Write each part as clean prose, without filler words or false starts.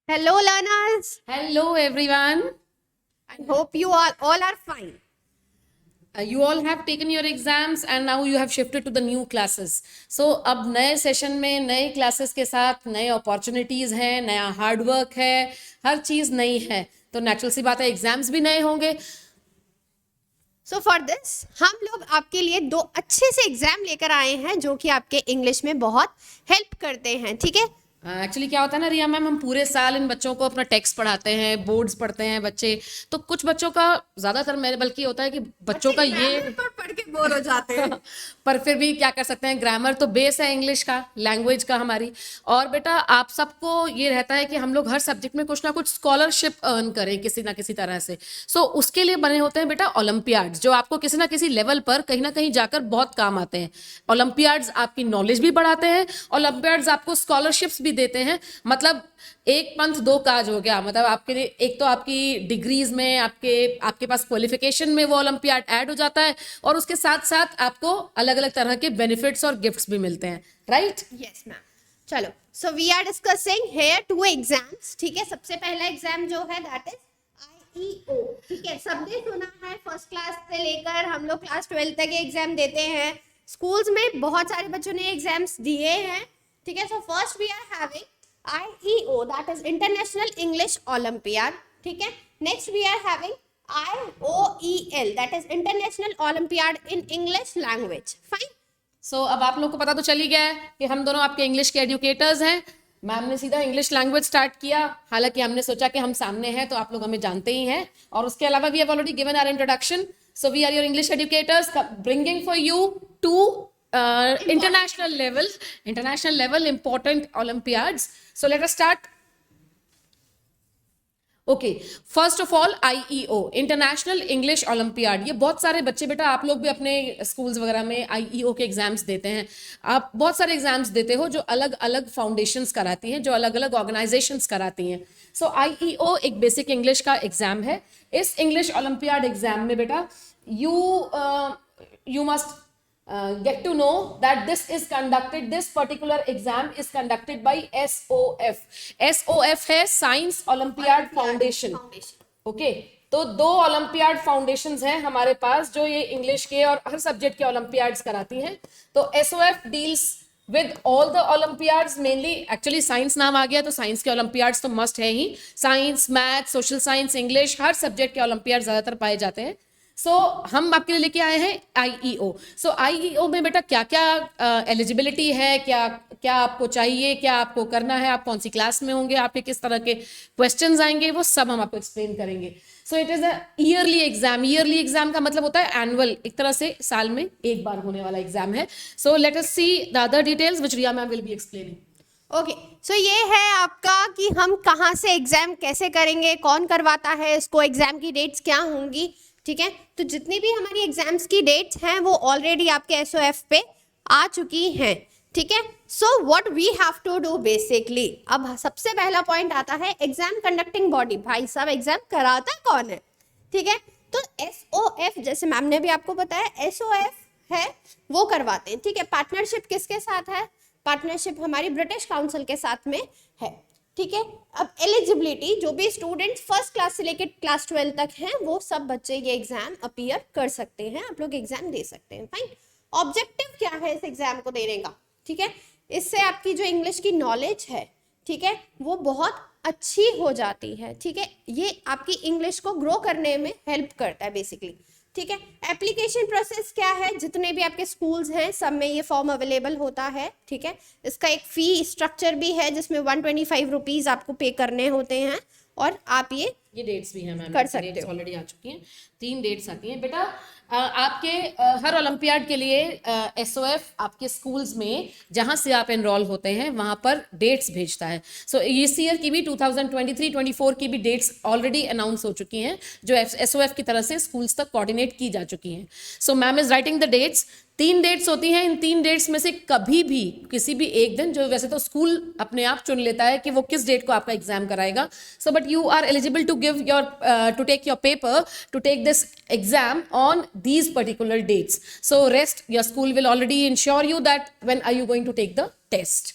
Hello, learners. Hello everyone. I hope you all are fine. You all have taken your exams and now you have shifted to the new classes. So अब नए session में नए classes के साथ नए opportunities हैं, नया hard work है, हर चीज नई है, तो नेचुरल सी बात है एग्जाम्स भी नए होंगे. So for this, हम लोग आपके लिए दो अच्छे से एग्जाम लेकर आए हैं जो कि आपके इंग्लिश में बहुत हेल्प करते हैं. ठीक है. एक्चुअली क्या होता है ना रिया मैम, हम पूरे साल इन बच्चों को अपना टेक्स्ट पढ़ाते हैं, बोर्ड्स पढ़ते हैं बच्चे, तो कुछ बच्चों का ज्यादातर मेरे बल्कि होता है कि बच्चों का ये पढ़ के बोर हो जाते हैं. पर फिर भी क्या कर सकते हैं, ग्रामर तो बेस है इंग्लिश का, लैंग्वेज का हमारी. और बेटा आप सबको ये रहता है कि हम लोग हर सब्जेक्ट में कुछ ना कुछ स्कॉलरशिप अर्न करें किसी ना किसी तरह से. सो उसके लिए बने होते हैं बेटा ओलंपियाड्स, जो आपको किसी ना किसी लेवल पर कहीं ना कहीं जाकर बहुत काम आते हैं. ओलंपियाड्स आपकी नॉलेज भी बढ़ाते हैं, ओलंपियाड्स आपको स्कॉलरशिप्स भी देते हैं. मतलब एक पंथ दो काज हो गया. मतलब आपके लिए एक तो आपकी डिग्रीज में आपके पास क्वालिफिकेशन में वो ओलंपियाड ऐड हो जाता है, और उसके साथ साथ आपको अलग अलग तरह के बेनिफिट्स और गिफ्ट्स भी मिलते हैं. राइट? Yes ma'am. चलो, so we are discussing here two exams. ठीक है. सबसे पहला एग्जाम जो है दैट इज IEO. ठीक है. सबने सुना है, फर्स्ट क्लास से लेकर हम लोग क्लास 12 तक एग्जाम देते हैं. स्कूल्स में बहुत सारे बच्चों ने एग्जाम्स दिए हैं. ठीक है. So first we are having IEO, that is International English Olympiad. ठीक है. Next we are having IOEL, that is International Olympiad in English Language. Fine. सो अब आप लोग को पता तो चल ही गया है कि हम दोनों आपके इंग्लिश के एजुकेटर्स हैं. मैम ने सीधा इंग्लिश लैंग्वेज स्टार्ट किया, हालांकि हमने सोचा कि हम सामने हैं तो आप लोग हमें जानते ही हैं. और उसके अलावा we have already given our introduction. So we are your English educators bringing for you to international level important Olympiads. So let us start. Okay, first of all IEO, international English Olympiad. ये बहुत सारे बच्चे बेटा, आप लोग भी अपने schools वगैरह में IEO के एग्जाम्स देते हैं. आप बहुत सारे एग्जाम्स देते हो जो अलग अलग फाउंडेशंस कराती हैं, जो अलग अलग ऑर्गेनाइजेशंस कराती हैं. सो IEO एक बेसिक इंग्लिश का एग्जाम है. इस इंग्लिश ओलंपियाड एग्जाम में बेटा you must get to know that this particular exam is conducted by SOF. SOF है साइंस ओलंपियाड फाउंडेशन. ओके, तो दो ओलंपियाड फाउंडेशंस हैं हमारे पास जो ये इंग्लिश के और हर सब्जेक्ट के ओलंपियाड्स कराती हैं. तो SOF deals with all the Olympiads, mainly actually science नाम आ गया तो साइंस के ओलंपियाड्स तो मस्ट है ही. Science, math, social science, English, हर सब्जेक्ट के ओलंपियाड ज्यादातर पाए जाते हैं. सो हम आपके लिए लेके आए हैं IEO. सो IEO में बेटा क्या क्या एलिजिबिलिटी है, क्या क्या आपको चाहिए, क्या आपको करना है, आप कौन सी क्लास में होंगे, आपके किस तरह के क्वेश्चंस आएंगे, वो सब हम आपको एक्सप्लेन करेंगे. So it is a yearly exam. Yearly exam का मतलब होता है एनुअल, एक तरह से साल में एक बार होने वाला एग्जाम है. So let us see the other details which Riya ma'am will be explaining. Okay, so ये है आपका कि हम कहाँ से एग्जाम कैसे करेंगे, कौन करवाता है इसको, एग्जाम की डेट्स क्या होंगी. ठीक है. तो जितनी भी हमारी एग्जाम्स की डेट्स हैं वो ऑलरेडी आपके SOF पे आ चुकी हैं. ठीक है. So what we have to do basically, अब सबसे पहला पॉइंट आता है एग्जाम कंडक्टिंग बॉडी. भाई साहब एग्जाम कराता कौन है? ठीक है. तो SOF, जैसे मैम ने भी आपको बताया, SOF है वो करवाते हैं. ठीक है. पार्टनरशिप किसके साथ है? पार्टनरशिप हमारी ब्रिटिश काउंसिल के साथ में है. ठीक है. अब एलिजिबिलिटी, जो भी स्टूडेंट्स फर्स्ट क्लास से लेकर क्लास 12 तक हैं वो सब बच्चे ये एग्जाम अपीयर कर सकते हैं, आप लोग एग्जाम दे सकते हैं. फाइन. ऑब्जेक्टिव क्या है इस एग्जाम को देने का? ठीक है. इससे आपकी जो इंग्लिश की नॉलेज है, ठीक है, वो बहुत अच्छी हो जाती है. ठीक है. ये आपकी इंग्लिश को ग्रो करने में हेल्प करता है बेसिकली. ठीक है. एप्लीकेशन प्रोसेस क्या है? जितने भी आपके स्कूल्स हैं सब में ये फॉर्म अवेलेबल होता है. ठीक है. इसका एक फी स्ट्रक्चर भी है जिसमें 125 रुपीज आपको पे करने होते हैं, और आप ये डेट्स भी हैं मैम, कर सकते डेट्स हो. ऑलरेडी आ चुकी हैं. 3 डेट्स आती हैं बेटा. आपके हर ओलंपियाड के लिए SOF आपके स्कूल्स में जहां से आप एनरोल होते हैं वहां पर डेट्स भेजता है. सो इस ईयर की भी 2023-24 की भी डेट्स ऑलरेडी अनाउंस हो चुकी हैं जो SOF की तरह से स्कूल्स तक कोऑर्डिनेट की जा चुकी हैं. So ma'am is writing the dates. 3 dates होती हैं. इन 3 डेट्स में से कभी भी किसी भी एक दिन, जो वैसे तो स्कूल अपने आप चुन लेता है कि वो किस डेट को आपका एग्जाम कराएगा. So but you are eligible to give your to take your paper, to take this exam on these particular dates. So rest, your school will already ensure you that when are you going to take the test.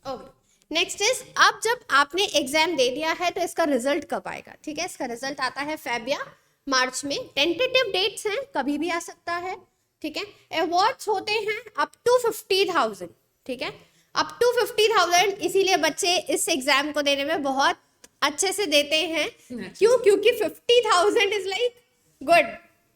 Okay. Next is, अब जब आपने exam दे दिया है तो इसका result कब आएगा? ठीक है, इसका रिजल्ट आता है फेब या मार्च में। टेंटेटिव डेट्स हैं, कभी भी आ सकता है। ठीक है, अवार्ड्स होते हैं अप टू 50,000। ठीक है, अप टू 50,000, इसीलिए बच्चे इस एग्जाम को देने में बहुत अच्छे से देते हैं। क्यों? क्योंकि 50,000 is like good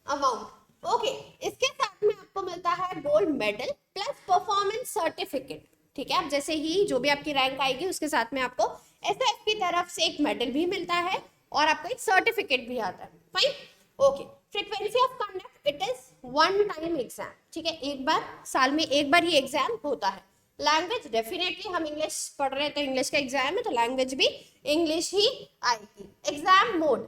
amount. Okay, इसके साथ में आपको मिलता है gold medal plus performance certificate. ठीक है, अब जैसे ही जो भी आपकी रैंक आएगी उसके साथ में आपको एसएफ की तरफ से एक मेडल भी मिलता है और आपको एक सर्टिफिकेट भी आता है। Fine, okay. Frequency of conduct, it is one time exam. ठीक है, एक बार साल में एक बार ये एग्जाम होता है। लैंग्वेज, डेफिनेटली हम इंग्लिश पढ़ रहे हैं तो इंग्लिश का एग्जाम है तो लैंग्वेज भी इंग्लिश ही आएगी। एग्जाम मोड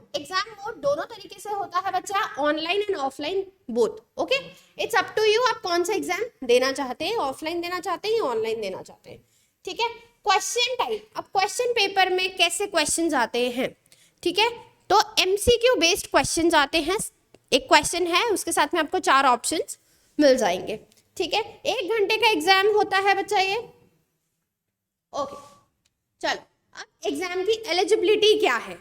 दोनों तरीके से होता है बच्चा, online and offline both. Okay, it's up to you, आप कौन सा एग्जाम देना चाहते हैं, ऑफलाइन देना चाहते हैं या ऑनलाइन देना चाहते हैं। ठीक है, क्वेश्चन टाइप, अब क्वेश्चन पेपर में कैसे क्वेश्चन आते हैं? ठीक है, तो एमसीक्यू बेस्ड क्वेश्चन आते हैं। एक क्वेश्चन है, उसके साथ में आपको 4 ऑप्शंस मिल जाएंगे। ठीक है, 1 घंटे का एग्जाम होता है बच्चा ये। ओके, चलो अब एग्जाम की एलिजिबिलिटी क्या है?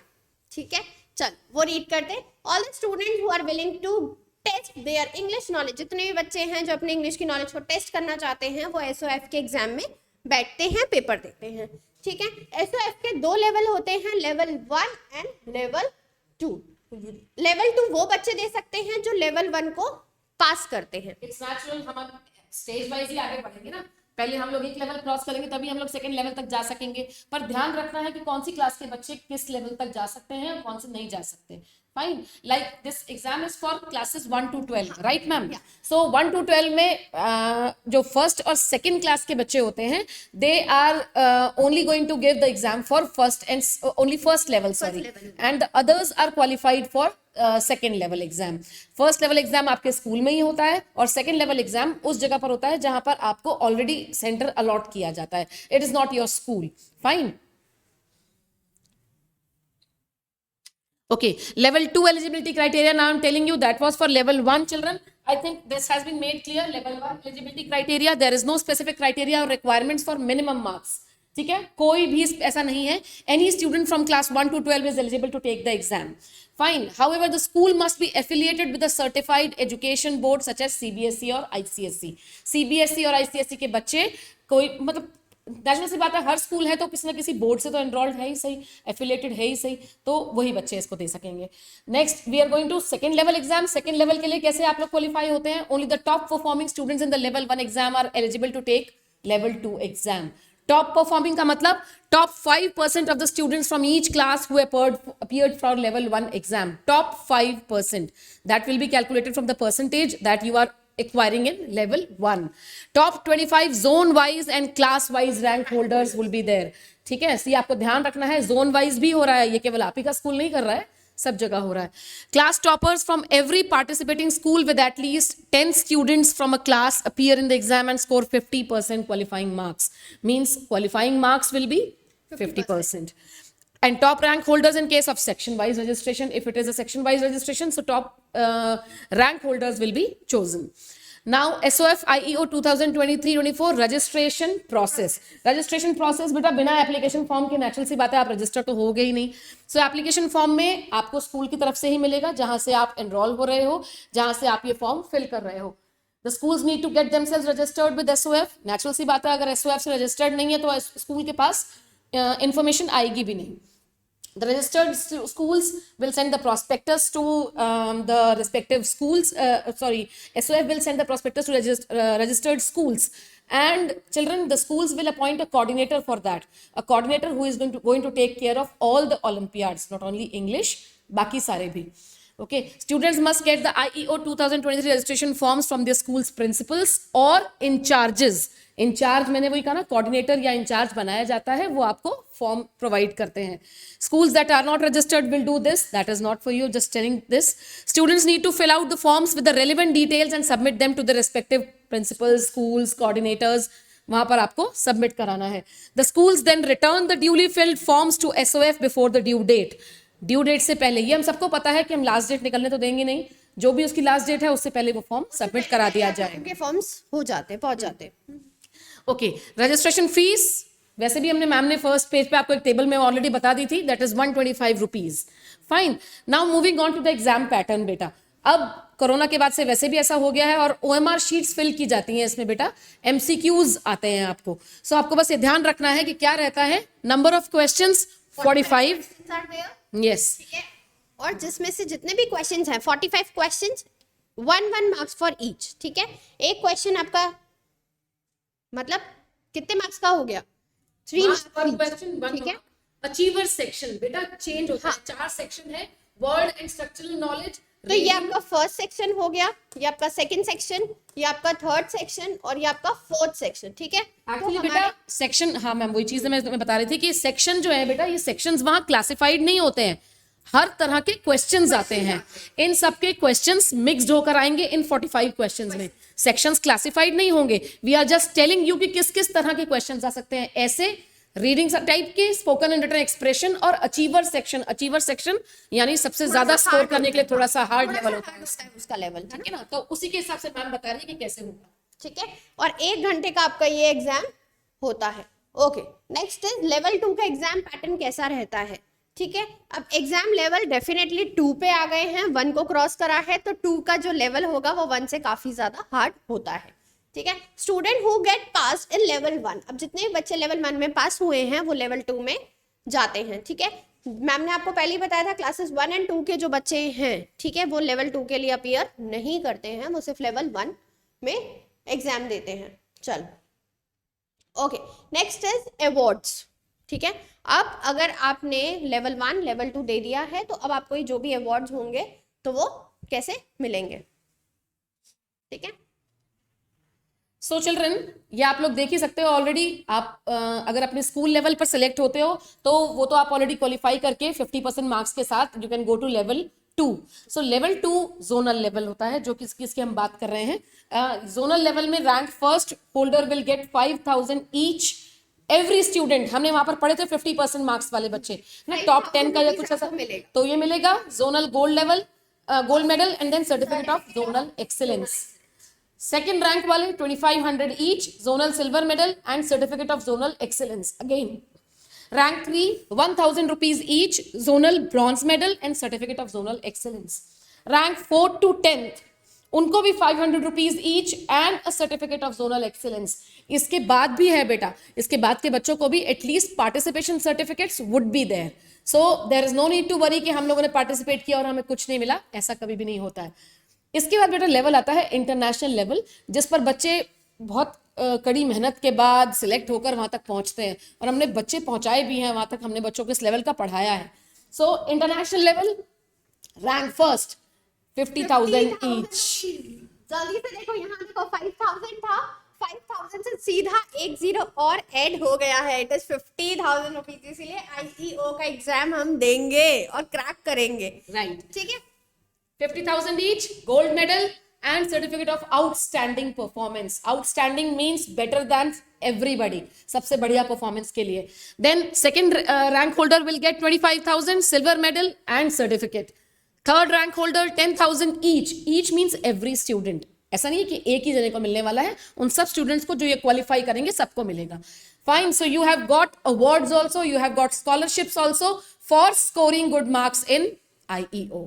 ठीक है, चल वो रीड करते हैं। All the student who are willing to test their English knowledge, जितने भी बच्चे हैं जो अपने इंग्लिश की नॉलेज को टेस्ट करना चाहते हैं वो एसओएफ के एग्जाम में बैठते हैं, पेपर देते हैं। ठीक है, एसओएफ के 2 लेवल होते हैं, लेवल 1 एंड लेवल 2। लेवल 2 वो बच्चे दे सकते हैं जो लेवल 1 को पास करते हैं। इट्स नेचुरल, हम स्टेज वाइज ही आगे बढ़ेंगे ना। पहले हम लोग एक लेवल क्रॉस करेंगे तभी हम लोग सेकंड लेवल तक जा सकेंगे। पर ध्यान रखना है कि कौन सी क्लास के बच्चे किस लेवल तक जा सकते हैं और कौन से नहीं जा सकते। Fine, like this exam is for classes 1 to 12, right ma'am? So 1 to 12 में जो फर्स्ट और सेकंड क्लास के बच्चे होते हैं, they are only going to give the exam for first and only first level, sorry, and the others are qualified for second level exam. First level exam आपके school में ही होता है और सेकेंड लेवल एग्जाम उस जगह पर होता है जहां पर आपको ऑलरेडी सेंटर अलॉट किया जाता है। It is not your school. Fine, okay, level 2 eligibility criteria, now I'm telling you that was for level 1 children. I think this has been made clear. Level 1 eligibility criteria, there is no specific criteria or requirements for minimum marks. ठीक है, कोई भी ऐसा नहीं है। Any student from class 1 to 12 is eligible to take the exam. Fine. However, the school must be affiliated with a certified education board such as CBSE or ICSE. CBSE और ICSE के बच्चे कोई मतलब नेचुरल सी बात है, हर school है तो किसी ना किसी बोर्ड से तो एनरोल्ड है ही सही, एफिलिएटेड है ही सही, तो वही बच्चे इसको दे सकेंगे। Next we are going to second level exam. Second level के लिए कैसे आप लोग क्वालिफाई होते हैं? Only the top performing students in the level 1 exam are eligible to take level 2 exam. Top performing का मतलब top 5% of the students from each class who appeared for level 1 exam. Top 5%. That will be calculated from the percentage that you are acquiring in level 1. Top 25 zone wise and class wise rank holders will be there. ठीक है, इसलिए आपको ध्यान रखना है, zone wise भी हो रहा है, ये केवल आप ही का स्कूल नहीं कर रहा है, सब जगह हो रहा है। Class toppers from every participating school with at least 10 students from a class appear in the exam and score 50% qualifying marks. Means qualifying marks will be 50%. And top rank holders in case of section wise registration, if it is a section wise registration, so top rank holders will be chosen. Now SOF IEO 2023-24 registration process. Registration process बेटा बिना application form के natural सी बात है, आप register तो हो गए ही नहीं। सो एप्लीकेशन फॉर्म में आपको स्कूल की तरफ से ही मिलेगा जहां से आप एनरोल हो रहे हो, जहां से आप ये फॉर्म फिल कर रहे हो। The schools need to get themselves registered with SOF. Natural सी बात है, अगर SOF से रजिस्टर्ड नहीं है तो स्कूल के पास इंफॉर्मेशन आएगी भी नहीं। The registered schools will send the prospectus to the respective schools. SOF will send the prospectus to registered schools. And children, the schools will appoint a coordinator for that. A coordinator who is going to take care of all the Olympiads, not only English, बाकी सारे भी. Okay, students must get the IEO 2023 registration forms from their school's principals or in charges. Incharge मैंने वही कहा ना, coordinator या in charge बनाया जाता है, वो आपको फॉर्म प्रोवाइड करते हैं। Schools that are not registered will do this, that is not for you, just telling this. Students need to fill out the forms with the relevant details and submit them to the respective principals, schools, coordinators, वहां पर आपको submit कराना है। The schools then return the duly filled forms to SOF before the due date. Due date से पहले, ये हम सबको पता है कि हम लास्ट डेट निकलने तो देंगे नहीं, जो भी उसकी लास्ट डेट है उससे पहले वो फॉर्म सबमिट करा दिया जाए। फॉर्म्स हो जाते, पहुंच जाते। Okay, registration fees वैसे भी हमने मैम ने फर्स्ट पेज पे आपको एक टेबल में ऑलरेडी बता दी थी, that is 125 rupees. Fine. Now moving on to the exam pattern बेटा. अब कोरोना के बाद से वैसे भी ऐसा हो गया है और OMR शीट्स फिल की जाती हैं इसमें बेटा, MCQs आते हैं आपको. सो आपको बस ये ध्यान रखना है कि क्या रहता है, नंबर ऑफ क्वेश्चंस 45. यस. ठीक है, और जिसमें से जितने भी क्वेश्चंस हैं 45 क्वेश्चंस, 1 मार्क्स फॉर ईच. ठीक है, एक क्वेश्चन आपका मतलब कितने मार्क्स का हो गया, 3 मार्क्स पर मार्क्स. क्वेश्चन. ठीक है, अचीवर सेक्शन बेटा चेंज होता है, 4 सेक्शन है, वर्ड एंड स्ट्रक्चरल नॉलेज. तो ये आपका फर्स्ट सेक्शन हो गया, ये आपका सेकंड सेक्शन, ये आपका थर्ड सेक्शन और ये आपका फोर्थ सेक्शन. ठीक है, एक्चुअली बेटा सेक्शन, हाँ मैम वही चीज मैं तुम्हें बता रही थी कि सेक्शन जो है बेटा, ये सेक्शंस वहां क्लासिफाइड नहीं होते हैं, हर तरह के क्वेश्चंस आते हैं, इन सब के क्वेश्चंस मिक्स्ड होकर आएंगे इन 45 क्वेश्चंस में. सेक्शंस क्लासिफाइड नहीं होंगे. We are just telling you कि किस किस तरह के क्वेश्चंस आ सकते हैं, ऐसे रीडिंग टाइप के, स्पोकन एंड रिटन एक्सप्रेशन और अचीवर सेक्शन. अचीवर सेक्शन यानी सबसे ज्यादा स्कोर करने के लिए थोड़ा सा हार्ड लेवल होता है उसका लेवल. ठीक है ना, तो उसी के हिसाब से मैम बता रही है कि कैसे होगा. ठीक है, और 1 घंटे का आपका ये एग्जाम होता है. ओके, नेक्स्ट इज लेवल 2 का एग्जाम पैटर्न कैसा रहता है. ठीक है, अब एग्जाम लेवल डेफिनेटली 2 पे आ गए हैं, 1 को क्रॉस करा है, तो 2 का जो लेवल होगा वो 1 से काफी ज्यादा हार्ड होता है. ठीक है, student who get pass in level 1, अब जितने भी बच्चे लेवल 1 में पास हुए हैं वो लेवल 2 में जाते हैं. ठीक है, मैम ने आपको पहले ही बताया था क्लासेस 1 एंड 2 के जो बच्चे हैं, ठीक है, वो लेवल 2 के लिए अपीयर नहीं करते हैं, वो सिर्फ लेवल 1 में एग्जाम देते हैं. चल, ओके, नेक्स्ट इज अवार्ड्स. ठीक है, अब अगर आपने लेवल 1 लेवल 2 दे दिया है तो अब आपको ये जो भी अवार्ड्स होंगे तो वो कैसे मिलेंगे. ठीक है, सो चिल्ड्रन, ये आप लोग देख ही सकते हो ऑलरेडी. आप अगर अपने स्कूल लेवल पर सिलेक्ट होते हो तो वो तो आप ऑलरेडी क्वालिफाई करके 50% मार्क्स के साथ you can go to level 2. So level 2 zonal level होता है, जो किसकी हम बात कर रहे हैं. जोनल लेवल में rank first holder will get 5,000 each. Every student, हमने वहां पर पढ़े थे 50% मार्क्स वाले बच्चे ना, टॉप 10 का या कुछ ऐसा, तो ये मिलेगा zonal gold level, gold medal and then certificate of zonal excellence. Second rank वाले 2,500 each, zonal silver medal and certificate of zonal excellence. Again rank 3 1,000 rupees each, zonal bronze medal and certificate of zonal excellence. Rank 4 to 10th उनको भी 500 rupees each and a certificate of zonal excellence. इसके बाद भी है बेटा, इसके बाद के बच्चों को भी at least participation certificates would be there. So there is no need to worry कि हम लोगों ने पार्टिसिपेट किया और हमें कुछ नहीं मिला, ऐसा कभी भी नहीं होता है. इसके बाद बेटा लेवल आता है इंटरनेशनल लेवल, जिस पर बच्चे बहुत कड़ी मेहनत के बाद सिलेक्ट होकर वहां तक पहुंचते हैं, और हमने बच्चे पहुंचाए भी हैं वहां तक, हमने बच्चों को इस लेवल का पढ़ाया है. So international level, rank first 50,000 each. जल्दी से देखो, यहाँ देखो 5,000 था, 5,000 से सीधा 1 0 और ऐड हो गया है, इट इज 50,000 रुपीज. इसीलिए IEO का एग्जाम हम देंगे और क्रैक करेंगे. राइट. ठीक है, 50,000 each, gold medal and certificate of outstanding performance. Outstanding means better than everybody, सबसे बढ़िया performance के लिए. Then second rank holder will get 25,000 silver medal and certificate. Third rank holder 10,000 each. Each means every student. ऐसा नहीं है कि एक ही जने को मिलने वाला है, उन सब स्टूडेंट्स को जो ये क्वालिफाई करेंगे सबको मिलेगा. Fine. So you have got awards also, you have got scholarships also for scoring good marks in IEO.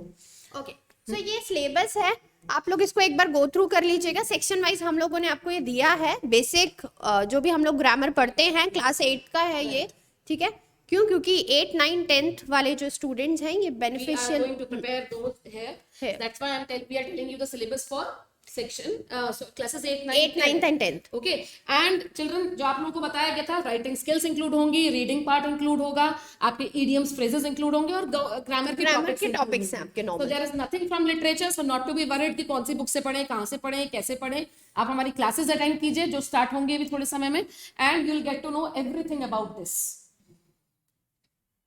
Okay. तो ये सिलेबस है, आप लोग इसको एक बार गो थ्रू कर लीजिएगा. सेक्शन वाइज हम लोगों ने आपको ये दिया है. बेसिक जो भी हम लोग ग्रामर पढ़ते हैं क्लास 8 का है ये. ठीक है, क्यों? क्योंकि 8 9 10th वाले जो स्टूडेंट्स हैं ये beneficial. We are going to prepare those here. That's why we are telling you the syllabus for section so classes 8 9 and 10th. Okay. And children, जो आप लोगों को बताया गया था, राइटिंग स्किल्स इंक्लूड होंगी, रीडिंग पार्ट इंक्लूड होगा, आपके idioms phrases इंक्लूड होंगे, और ग्रामर के टॉपिक्स हैं आपके normal. So there is nothing from literature, so not to be worried कि कौन सी बुक से पढ़ें, कहाँ से पढ़ें, कैसे पढ़ें. आप हमारी क्लासेस अटेंड कीजिए जो स्टार्ट होंगे अभी थोड़े समय में, and you will get to know everything about this.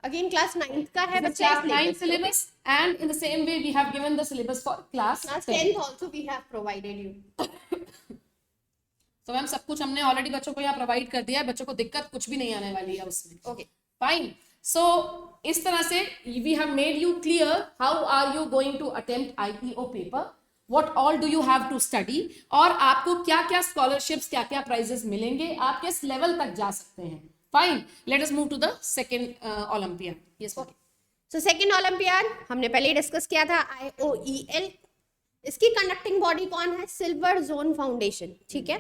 Again class 9th का है बच्चे, class 9 syllabus, and in the same way we have given the syllabus for class 10th also we have provided you. तो ma'am सब कुछ हमने already बच्चों को यहाँ प्रोवाइड कर दिया है, बच्चों को दिक्कत कुछ भी नहीं आने वाली है उसमें. Okay, fine. सो इस तरह से we have made you clear how are you going to attempt IEO paper, what all do you have to study, और आपको क्या क्या स्कॉलरशिप्स, क्या क्या प्राइजेस मिलेंगे, आप किस लेवल तक जा सकते हैं. Fine. Let us move to the second Olympiad. Yes, okay. So second olympiad हमने पहले ही डिस्कस किया था, IOEL। इसकी कंडक्टिंग बॉडी कौन है? सिल्वर जोन फाउंडेशन, ठीक है।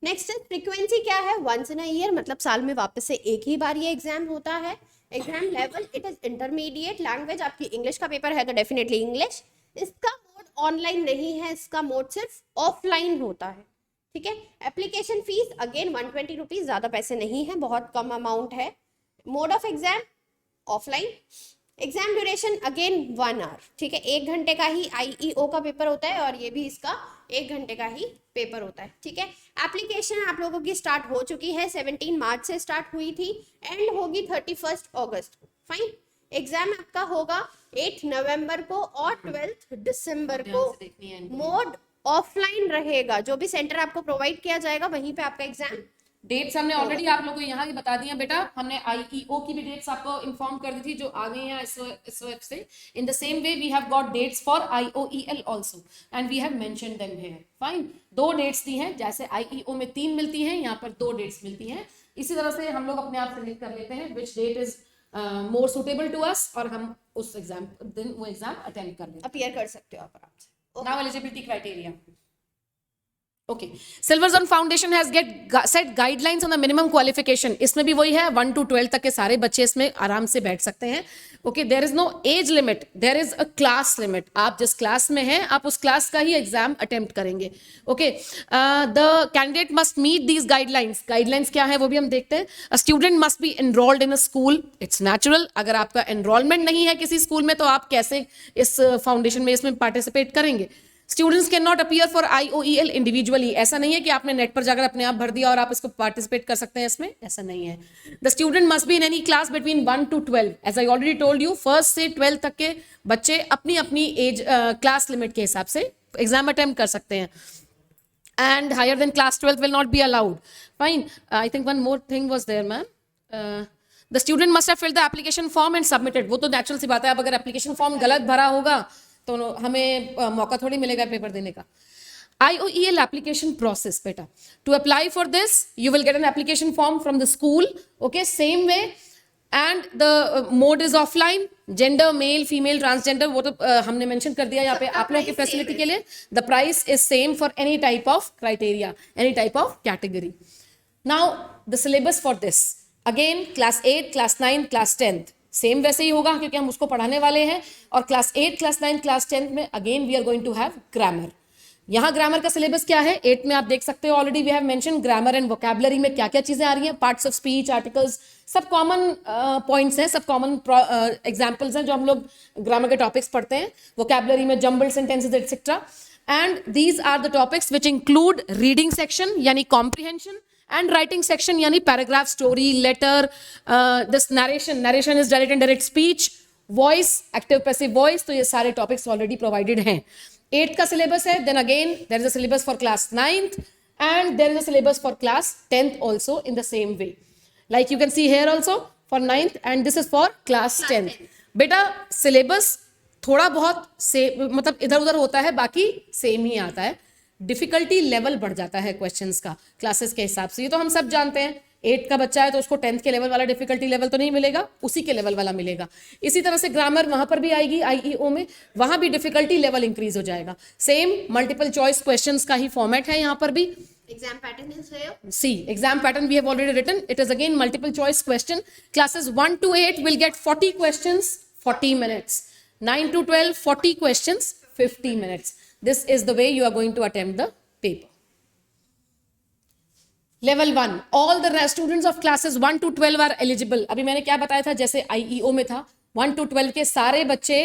नेक्स्ट फ्रीक्वेंसी क्या है? वंस इन अ ईयर, मतलब साल में वापस से एक ही बार ये एग्जाम होता है। Exam level it is intermediate. Language आपकी इंग्लिश का पेपर है तो डेफिनेटली इंग्लिश। इसका मोड ऑनलाइन नहीं है, इसका मोड सिर्फ ऑफलाइन होता है, ठीक है। एप्लीकेशन फीस अगेन 120 रुपीज, ज़्यादा पैसे नहीं है, बहुत कम अमाउंट है। Mode of exam offline. Exam duration again 1 hour, ठीक है। 1 घंटे का ही IEO का पेपर होता है और ये भी इसका 1 घंटे का ही पेपर होता है, ठीक है। एप्लीकेशन आप लोगों की स्टार्ट हो चुकी है, 17 मार्च से स्टार्ट हुई थी, एंड होगी 31 अगस्त को। फाइन। एग्जाम आपका होगा 8 नवंबर को और 12 दिसंबर को। मोड ऑफलाइन रहेगा, जो भी सेंटर आपको प्रोवाइड किया जाएगा वहीं पे आपका एग्जाम। डेट्स हमने ऑलरेडी आप लोगों को यहाँ की बता दी हैं बेटा। हमने IEO की भी डेट्स आपको इन्फॉर्म कर दी थी जो आ गई हैं SOF से। In the same way we have got dates for IOEL also and we have mentioned them here. Fine. 2 dates दी हैं, जैसे IEO में 3 मिलती हैं, यहाँ पर 2 डेट्स मिलती हैं। इसी तरह से हम लोग अपने आप सेलेक्ट कर लेते हैं which date is more suitable to us और हम उस एग्जाम दिन वो एग्जाम अटेंड कर लेते हैं। अपीयर कर सकते हो आप आराम से। Now eligibility criteria. Okay. Silver Zone Foundation has set guidelines on the minimum qualification. इसमें भी वही है, 1 to 12 तक के सारे बच्चे इसमें आराम से बैठ सकते हैं। Okay, there is no age limit, there is a class limit. आप जिस क्लास में हैं आप उस क्लास का ही एग्जाम अटेम्प्ट करेंगे। Okay, the candidate must meet these guidelines. Guidelines क्या है वो भी हम देखते हैं। A student must be enrolled in a school. It's natural. अगर आपका enrollment नहीं है किसी स्कूल में तो आप कैसे इस फाउंडेशन में इसमें पार्टिसिपेट करेंगे। Students can not appear for IOEL individually. ऐसा नहीं है कि आपने नेट पर जाकर अपने आप भर दिया और आप इसको पार्टिसिपेट कर सकते हैं इसमें, ऐसा नहीं है। The student must be in any class between 1 to 12। As I already told you, 1 से 12 तक के बच्चे अपनी अपनी एज क्लास लिमिट के हिसाब से एग्जाम अटेम्प्ट कर सकते हैं। And higher than class 12 will not be allowed. Fine. I think one more thing was there ma'am. The student must have filled the application form and submitted. वो तो natural सी बात है, अब अगर एप्लीकेशन फॉर्म गलत भरा होगा तो हमें मौका थोड़ी मिलेगा पेपर देने का। IOEL application process बेटा, to apply for this you will get an application form from the school, okay, same way, and the mode is offline, gender male female transgender वो तो हमने मेंशन कर दिया यहाँ पे आप लोगों की फैसिलिटी के लिए। the price is same for any type of criteria, any type of category. Now the syllabus for this again class 8 class 9 class 10th same वैसे ही होगा क्योंकि हम उसको पढ़ाने वाले हैं। और क्लास 8 क्लास 9 क्लास 10 में again we are going to have grammar. यहाँ ग्रामर का सिलेबस क्या है? 8 में आप देख सकते हो already we have mention grammar and vocabulary में क्या क्या चीजें आ रही हैं, पार्ट्स ऑफ स्पीच, आर्टिकल्स, सब कॉमन पॉइंट्स हैं, सब कॉमन एग्जाम्पल्स हैं जो हम लोग ग्रामर के टॉपिक्स पढ़ते हैं। वोकैबुलरी में jumbled sentences etcetera, and these are the topics which include reading section यानी comprehension and writing section yani paragraph, story, letter, this narration is direct and indirect speech, voice, active passive voice, तो ये सारे topics already provided हैं। 8 का syllabus है, then again there is a syllabus for class 9th and there is a syllabus for class 10th also in the same way, like you can see here also for 9th and this is for class 10th। बेटा syllabus थोड़ा बहुत से मतलब इधर उधर होता है, बाकी सेम ही आता है। डिफिकल्टी लेवल बढ़ जाता है क्वेश्चंस का क्लासेस के हिसाब से, ये तो हम सब जानते हैं। 8 का बच्चा है तो उसको 10th के लेवल वाला डिफिकल्टी लेवल तो नहीं मिलेगा, उसी के लेवल वाला मिलेगा। इसी तरह से ग्रामर वहां पर भी आएगी IEO में, वहां भी डिफिकल्टी लेवल इंक्रीज हो जाएगा। सेम मल्टीपल चॉइस क्वेश्चंस का ही फॉर्मेट है यहाँ पर भी। Exam pattern is here. See, exam pattern we have already written. It is again multiple choice question. Classes 1 to 8 will get 40 questions, 40 minutes. 9 to 12, 40 questions, 50 minutes. This is the way you are going to attempt the paper. Level 1, all the students of classes 1 to 12 are eligible. अभी मैंने क्या बताया था, जैसे IEO में था 1 to 12 के सारे बच्चे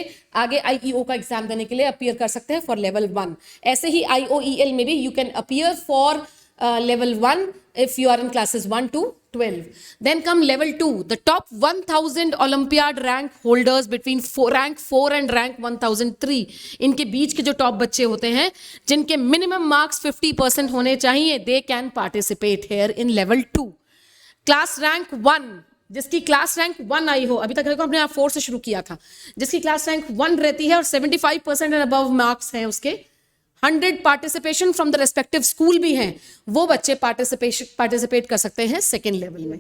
आगे IEO का एग्जाम देने के लिए अपीयर कर सकते हैं फॉर लेवल 1। ऐसे ही IOEL में भी you can appear for level 1 if you are in classes 1 to 12. Then come level 2, the top 1000 Olympiad rank holders between rank 4 and rank 1003, इनके बीच के जो टॉप बच्चे होते हैं जिनके मिनिमम मार्क्स 50% होने चाहिए, they can participate here in level 2. Class rank 1, जिसकी क्लास रैंक 1 आई हो, अभी तक देखो हमने 4 से शुरू किया था, जिसकी क्लास रैंक 1 रहती है और 75% एंड अबव मार्क्स हैं उसके, 100 participation from the respective school भी हैं, वो बच्चे पार्टिसिपेट कर सकते हैं सेकेंड लेवल में।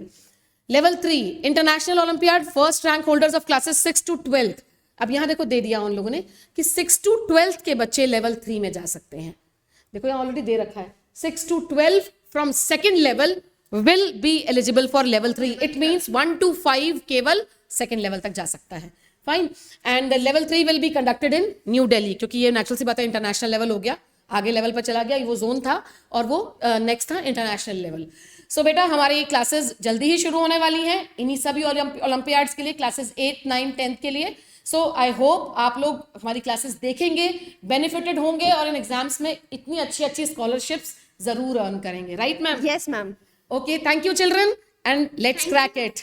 Level 3 international olympiad first rank holders of classes 6 to 12। अब यहाँ देखो दे दिया उन लोगों ने कि 6 to 12 के बच्चे लेवल 3 में जा सकते हैं। देखो यहाँ ऑलरेडी दे रखा है 6 to 12 from second level will be eligible for level 3। it means 1 to 5 केवल सेकेंड लेवल तक जा सकता है। Fine. And level 3 will be conducted in new Delhi, क्योंकि ये नेचुरल सी बात है, इंटरनेशनल लेवल हो गया, आगे लेवल पर चला गया, वो जोन था और वो नेक्स्ट था इंटरनेशनल लेवल। सो बेटा हमारी क्लासेस जल्दी ही शुरू होने वाली हैं इन्हीं सभी ओलंपियाड्स के लिए, क्लासेस 8, 9, 10 के लिए। सो आई होप आप लोग हमारी क्लासेस देखेंगे, बेनिफिटेड होंगे और इन एग्जाम्स में इतनी अच्छी अच्छी स्कॉलरशिप्स जरूर अर्न करेंगे। Right ma'am? Yes ma'am. Okay, thank you children and let's crack it.